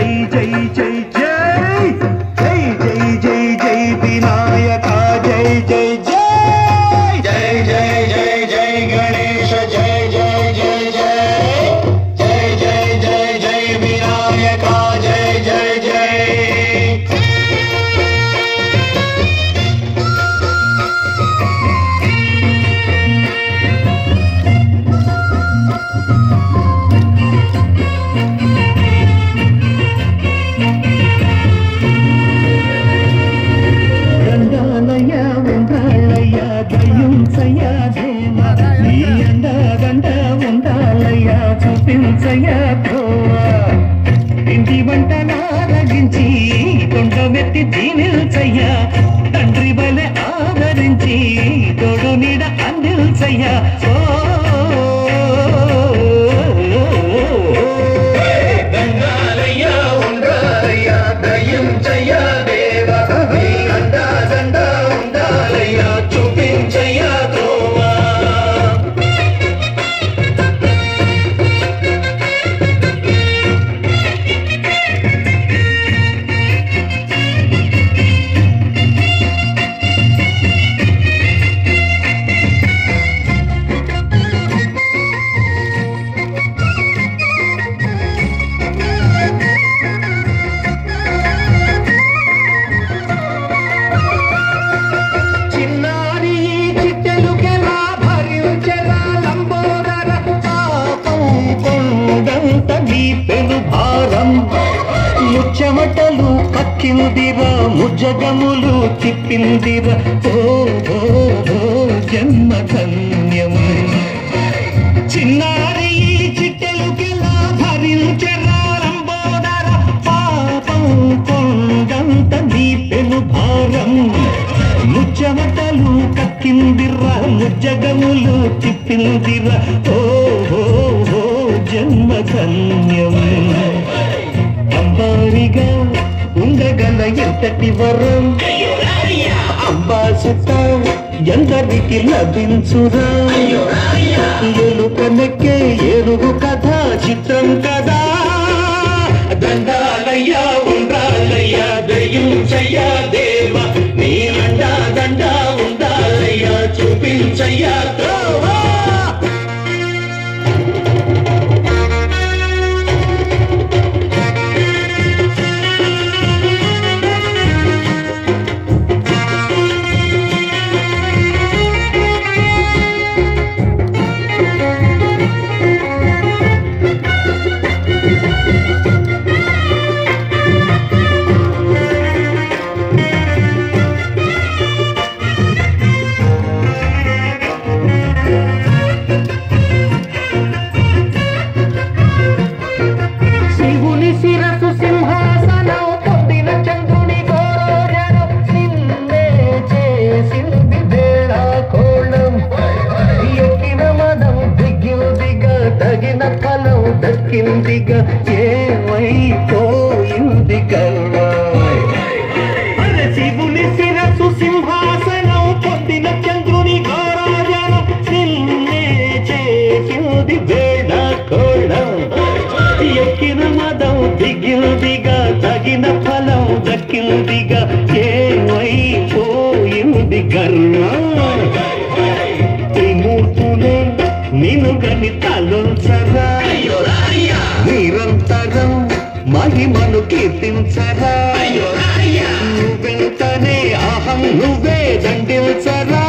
జై జై జై జై జై జై జై వినాయక జై జై జై జై జై జై జై గణేశ జై జై జై జై జై జై జై జై వినాయక జై జై జై ఇంటి వంట నారగించి కొండమెత్తి దీనిల్చయ్యా తండ్రి బలె ఆదరించి తోడు నీడ అందిల్చయ్యా దండాలయ్యా ఉండాలయ్యా దయించయ్యా దేవా నీ అండా దండ ఉండాలయ్యా చూపించయ్యా తోవా ముచ్చమటలు కక్కిందిరా ముజ్జగములు తిప్పిందిరా ఓ జన్మధన్యం చిన్నారి చిట్టెలుకెలా భరించరా లంబోదర పాపం కొండంత నీ పెను భారం ముచ్చమటలు కక్కిందిరా ముజ్జగములు తిప్పిందిరా ఓ జన్మధన్యం అంబారిగా ఉండగల ఎంతటి వరం అంబాసుత ఎందరికి లభించురా ఎలుకనెక్కే ఏనుగు కథ చిత్రం కదా దండాలయ్యా ఉండాలయ్యా దయించయ్యా దేవా నీ అండా దండ ఉండాలయ్యా చూపించయ్యా త్రోవా దక్కిందిగా ఏమైపోయింది గర్వా శివుని శిరసు సింహాసనం పొందిన చంద్రుని గౌరాజనం నిన్నే చేసింది వేళ కోళం ఎక్కిన మదం దిగిందిగా తగిన ఫలం దక్కిందిగా ఏమైపోయింది గర్వా త్రిమూర్తులే నిన్ను గని తలుచరా నిరంతరం మహిమను కీర్తించరా నువ్వెంతనే అహం నువ్వే దండించరా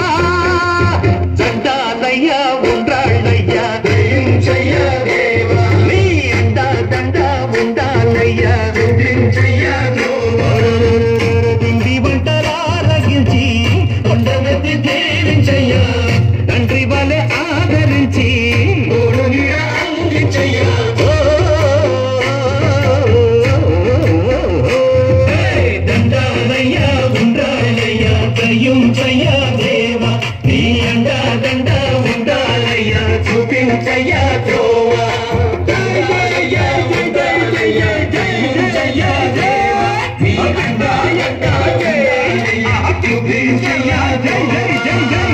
దండాలయ్యా ఉండాలయ్యా దయించయ్యా దేవా నీ అండా దండ ఉండాలయ్యా చూపించయ్యా దిండి వంటలారగించి కొండమెత్తి దేవించయ్యా తండ్రి వలె ఆదరించి దండాలయ్యా ఉండాలయ్యా దయించయ్యా దేవా నీ అండా దండ ఉండాలయ్యా చూపించయ్యా త్రోవా దండాలయ్యా ఉండాలయ్యా దయించయ్యా దేవా నీ అండా దండ ఉండాలయ్యా చూపించయ్యా జై జై జై జై